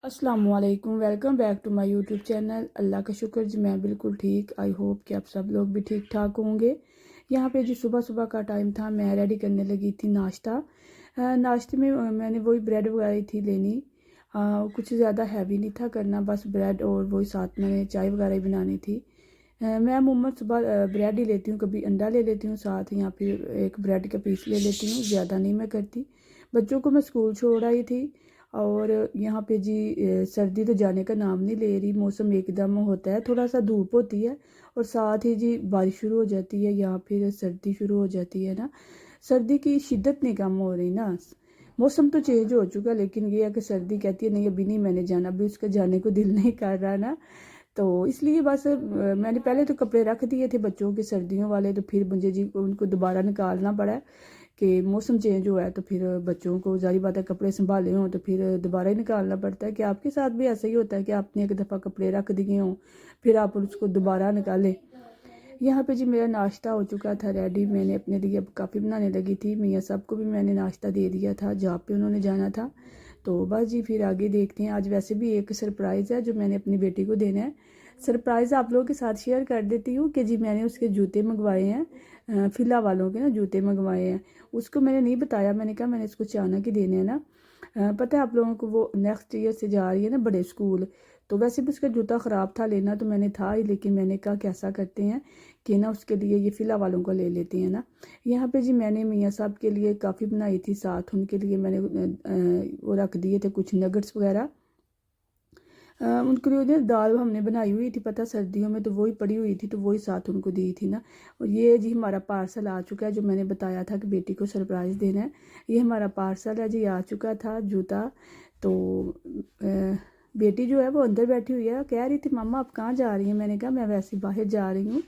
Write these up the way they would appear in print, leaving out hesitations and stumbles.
अस्सलामुअलैकुम, welcome back to my YouTube channel. Allah का शुक्र जी मैं बिल्कुल ठीक। आई होप कि आप सब लोग भी ठीक ठाक होंगे। यहाँ पे जी सुबह सुबह का टाइम था, मैं रेडी करने लगी थी नाश्ता। नाश्ते में मैंने वही ब्रेड वगैरह थी लेनी। कुछ ज़्यादा हैवी नहीं था करना, बस ब्रेड और वही साथ मैंने चाय वगैरह ही बनानी थी। मैं अमूमन सुबह ब्रेड ही लेती हूँ, कभी अंडा ले लेती हूँ साथ, या फिर एक ब्रेड का पीस ले लेती हूँ, ज़्यादा नहीं मैं करती। बच्चों को मैं स्कूल छोड़ आई थी। और यहाँ पे जी सर्दी तो जाने का नाम नहीं ले रही। मौसम एकदम होता है, थोड़ा सा धूप होती है और साथ ही जी बारिश शुरू हो जाती है, या फिर सर्दी शुरू हो जाती है ना। सर्दी की शिद्दत नहीं कम हो रही ना। मौसम तो चेंज हो चुका, लेकिन ये है कि सर्दी कहती है नहीं अभी नहीं मैंने जाना, अभी उसका जाने को दिल नहीं कर रहा ना। तो इसलिए बस मैंने पहले तो कपड़े रख दिए थे बच्चों के सर्दियों वाले, तो फिर मुझे जी उनको दोबारा निकालना पड़ा कि मौसम चेंज हुआ है, तो फिर बच्चों को जारी बात है कपड़े संभाले हों तो फिर दोबारा ही निकालना पड़ता है। कि आपके साथ भी ऐसा ही होता है कि आपने एक दफ़ा कपड़े रख दिए हों, फिर आप उसको दोबारा निकालें। यहाँ पे जी मेरा नाश्ता हो चुका था रेडी। मैंने अपने लिए अब काफ़ी बनाने लगी थी। मियाँ सबको भी मैंने नाश्ता दे दिया था, जहाँ पे उन्होंने जाना था। तो बस जी फिर आगे देखते हैं। आज वैसे भी एक सरप्राइज़ है जो मैंने अपनी बेटी को देना है। सरप्राइज़ आप लोगों के साथ शेयर कर देती हूँ कि जी मैंने उसके जूते मंगवाए हैं, फिला वालों के ना जूते मंगवाए हैं। उसको मैंने नहीं बताया, मैंने कहा मैंने इसको अचानक ही देने हैं ना। पता है आप लोगों को वो नेक्स्ट ईयर से जा रही है ना बड़े स्कूल। तो वैसे भी उसका जूता ख़राब था, लेना तो मैंने था ही, लेकिन मैंने कहा कैसा करते हैं कि ना उसके लिए ये फ़िला वालों को ले लेते हैं ना। यहाँ पे जी मैंने मियाँ साहब के लिए काफ़ी बनाई थी, साथ उनके लिए मैंने वो रख दिए थे कुछ नगट्स वगैरह। उनके लिए ना दाल हमने बनाई हुई थी, पता सर्दियों में तो वही पड़ी हुई थी, तो वही साथ उनको दी थी ना। और ये जी हमारा पार्सल आ चुका है, जो मैंने बताया था कि बेटी को सरप्राइज़ देना है। ये हमारा पार्सल है जी, आ चुका था जूता। तो बेटी जो है वो अंदर बैठी हुई है, कह रही थी मम्मा आप कहाँ जा रही हैं। मैंने कहा मैं वैसे बाहर जा रही हूँ,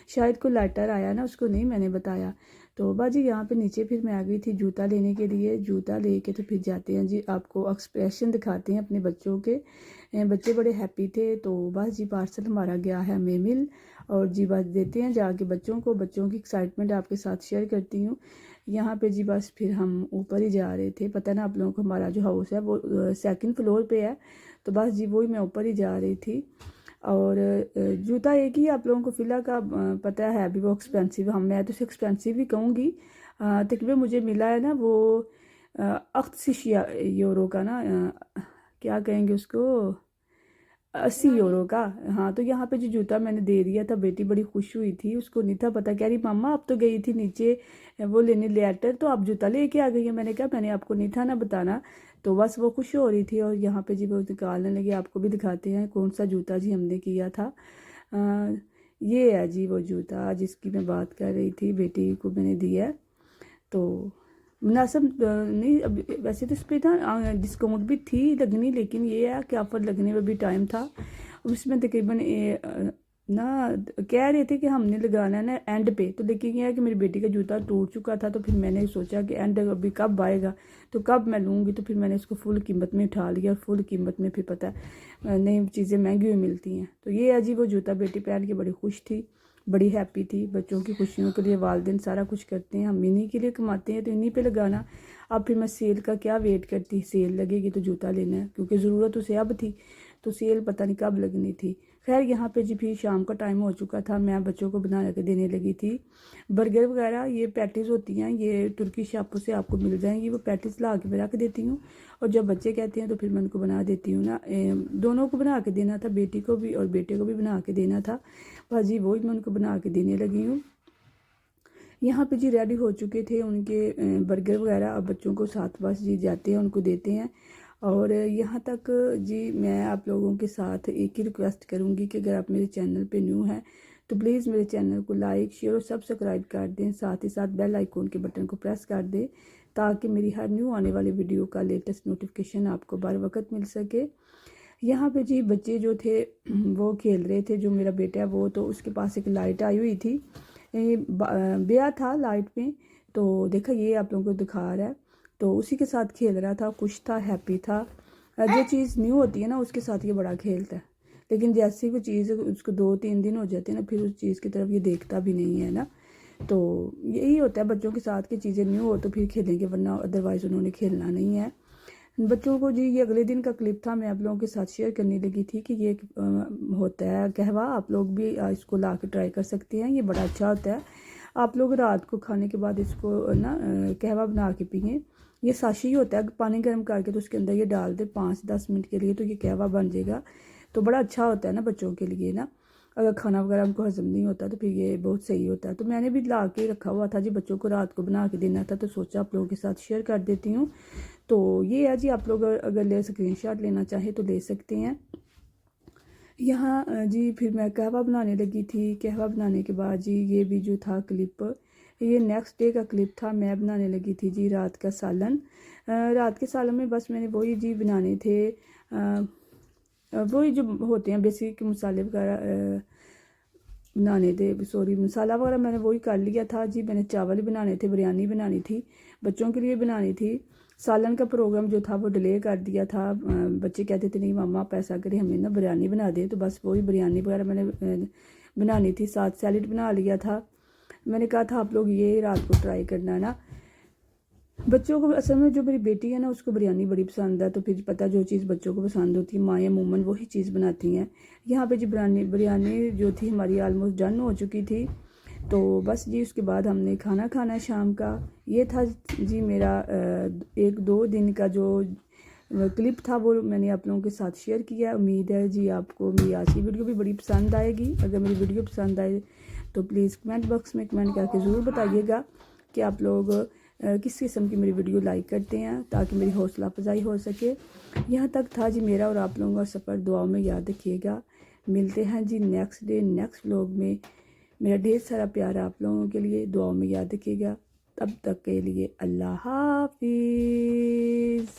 शायद कोई लेटर आया ना, उसको नहीं मैंने बताया। तो बाजी यहाँ पे नीचे फिर मैं आ गई थी जूता लेने के लिए। जूता लेके तो फिर जाते हैं जी, आपको एक्सप्रेशन दिखाते हैं अपने बच्चों के। बच्चे बड़े हैप्पी थे। तो बस जी पार्सल हमारा गया है हमें मिल, और जी बस देते हैं जाके बच्चों को। बच्चों की एक्साइटमेंट आपके साथ शेयर करती हूँ। यहाँ पे जी बस फिर हम ऊपर ही जा रहे थे। पता है ना आप लोगों को हमारा जो हाउस है वो सेकंड फ्लोर पे है, तो बस जी वही मैं ऊपर ही जा रही थी। और जूता एक ही आप लोगों को फ़िला का पता है भी वो एक्सपेंसिव, हम मैं तो उसे एक्सपेंसिव ही कहूँगी। तकरीबन मुझे मिला है ना वो 80 यूरो का ना, क्या कहेंगे उसको, 80 यूरो का। हाँ, तो यहाँ पे जो जूता मैंने दे दिया था, बेटी बड़ी खुश हुई थी। उसको नहीं था पता, कह रही मामा आप तो गई थी नीचे वो लेने लेटर, तो आप जूता लेके आ गई है। मैंने कहा मैंने आपको नहीं था ना बताना। तो बस वो खुश हो रही थी। और यहाँ पे जी वो निकालने लगी। आपको भी दिखाते हैं कौन सा जूता जी हमने किया था। ये है जी वो जूता जिसकी मैं बात कर रही थी, बेटी को मैंने दिया है। तो मुनासिब नहीं, अब वैसे तो इस पर ना डिस्काउंट भी थी लगनी, लेकिन ये है कि ऑफर लगने में भी टाइम था। उसमें तकरीबन ना कह रहे थे कि हमने लगाना है ना एंड पे, तो लेकिन ये है कि मेरी बेटी का जूता टूट चुका था। तो फिर मैंने सोचा कि एंड अभी कब आएगा तो कब मैं लूँगी, तो फिर मैंने इसको फुल कीमत में उठा लिया। और फुल कीमत में फिर पता है नई चीज़ें महंगी हुई मिलती हैं। तो ये है जी वो जूता, बेटी पहन के बड़ी खुश थी, बड़ी हैप्पी थी। बच्चों की खुशियों के लिए वालिदैन सारा कुछ करते हैं, हम इन्हीं के लिए कमाते हैं, तो इन्हीं पे लगाना। अब फिर मैं सेल का क्या वेट करती, सेल लगेगी तो जूता लेना है, क्योंकि ज़रूरत उसे अब थी, तो सेल पता नहीं कब लगनी थी। खैर यहाँ पे जी फिर शाम का टाइम हो चुका था, मैं बच्चों को बना के देने लगी थी। बर्गर वगैरह ये पैटीज़ होती हैं, ये तुर्की शॉपों से आपको मिल जाएंगी। वो पैटीज़ ला के मैं रख देती हूँ, और जब बच्चे कहते हैं तो फिर मैं उनको बना देती हूँ ना। दोनों को बना के देना था, बेटी को भी और बेटे को भी बना के देना था। बस जी वही मैं उनको बना के देने लगी हूँ। यहाँ पे जी रेडी हो चुके थे उनके बर्गर वगैरह। अब बच्चों को साथ बस जी जाते हैं उनको देते हैं। और यहाँ तक जी मैं आप लोगों के साथ एक ही रिक्वेस्ट करूँगी कि अगर आप मेरे चैनल पे न्यू हैं तो प्लीज़ मेरे चैनल को लाइक शेयर और सब्सक्राइब कर दें। साथ ही साथ बेल आइकॉन के बटन को प्रेस कर दें, ताकि मेरी हर न्यू आने वाली वीडियो का लेटेस्ट नोटिफिकेशन आपको बर वक्त मिल सके। यहाँ पे जी बच्चे जो थे वो खेल रहे थे। जो मेरा बेटा है वो, तो उसके पास एक लाइट आई हुई थी, ब्याह था लाइट में। तो देखा ये आप लोगों को दिखा रहा है, तो उसी के साथ खेल रहा था, खुश था, हैप्पी था। जो चीज़ न्यू होती है ना उसके साथ ये बड़ा खेलता है, लेकिन जैसे ही वो चीज़ उसको 2-3 दिन हो जाते हैं ना, फिर उस चीज़ की तरफ ये देखता भी नहीं है ना। तो यही होता है बच्चों के साथ की चीज़ें न्यू हो तो फिर खेलेंगे, वरना अदरवाइज़ उन्होंने खेलना नहीं है। बच्चों को जी ये अगले दिन का क्लिप था, मैं आप लोगों के साथ शेयर करने लगी थी कि ये होता है कहवा, आप लोग भी इसको ला के ट्राई कर सकते हैं, ये बड़ा अच्छा होता है। आप लोग रात को खाने के बाद इसको ना कहवा बना के पिए। ये साशी होता है, पानी गर्म करके तो उसके अंदर ये डाल दे 5-10 मिनट के लिए, तो ये कहवा बन जाएगा। तो बड़ा अच्छा होता है ना बच्चों के लिए ना, अगर खाना वगैरह उनको हजम नहीं होता तो फिर ये बहुत सही होता है। तो मैंने भी ला के रखा हुआ था जी, बच्चों को रात को बना के देना था, तो सोचा आप लोगों के साथ शेयर कर देती हूँ। तो ये है जी, आप लोग अगर ले स्क्रीनशॉट लेना चाहे तो ले सकते हैं। यहाँ जी फिर मैं कहवा बनाने लगी थी। कहवा बनाने के बाद जी ये भी जो था क्लिप, ये नेक्स्ट डे का क्लिप था। मैं बनाने लगी थी जी रात का सालन। रात के सालन में बस मैंने वही जी बनाने थे, वही जो होते हैं बेसिक मसाले वगैरह बनाने थे। सॉरी, मसाला वगैरह मैंने वही कर लिया था जी। मैंने चावल बनाने थे, बिरयानी बनानी थी, बच्चों के लिए बनानी थी। सालन का प्रोग्राम जो था वो डिले कर दिया था। बच्चे कहते थे नहीं मामा आप ऐसा करें हमें ना बिरयानी बना दे, तो बस वही बिरयानी वगैरह मैंने बनानी थी। साथ सैलेड बना लिया था। मैंने कहा था आप लोग ये रात को ट्राई करना ना। बच्चों को असल में जो मेरी बेटी है ना उसको बिरयानी बड़ी पसंद है, तो फिर पता जो चीज़ बच्चों को पसंद होती है माँ अमूमन वही चीज़ बनाती हैं। यहाँ पे जी बिरयानी जो थी हमारी ऑलमोस्ट डन हो चुकी थी। तो बस जी उसके बाद हमने खाना खाना शाम का। ये था जी मेरा 1-2 दिन का जो क्लिप था वो मैंने आप लोगों के साथ शेयर किया। उम्मीद है जी आपको मेरी आज की वीडियो भी बड़ी पसंद आएगी। अगर मेरी वीडियो पसंद आए तो प्लीज़ कमेंट बॉक्स में कमेंट करके ज़रूर बताइएगा कि आप लोग किस किस्म की मेरी वीडियो लाइक करते हैं, ताकि मेरी हौसला अफजाई हो सके। यहाँ तक था जी मेरा और आप लोगों का सफ़र। दुआओं में याद रखिएगा। मिलते हैं जी नेक्स्ट डे नेक्स्ट व्लॉग में। मेरा ढेर सारा प्यार आप लोगों के लिए, दुआओं में याद रखिएगा। तब तक के लिए अल्लाह हाफिज़।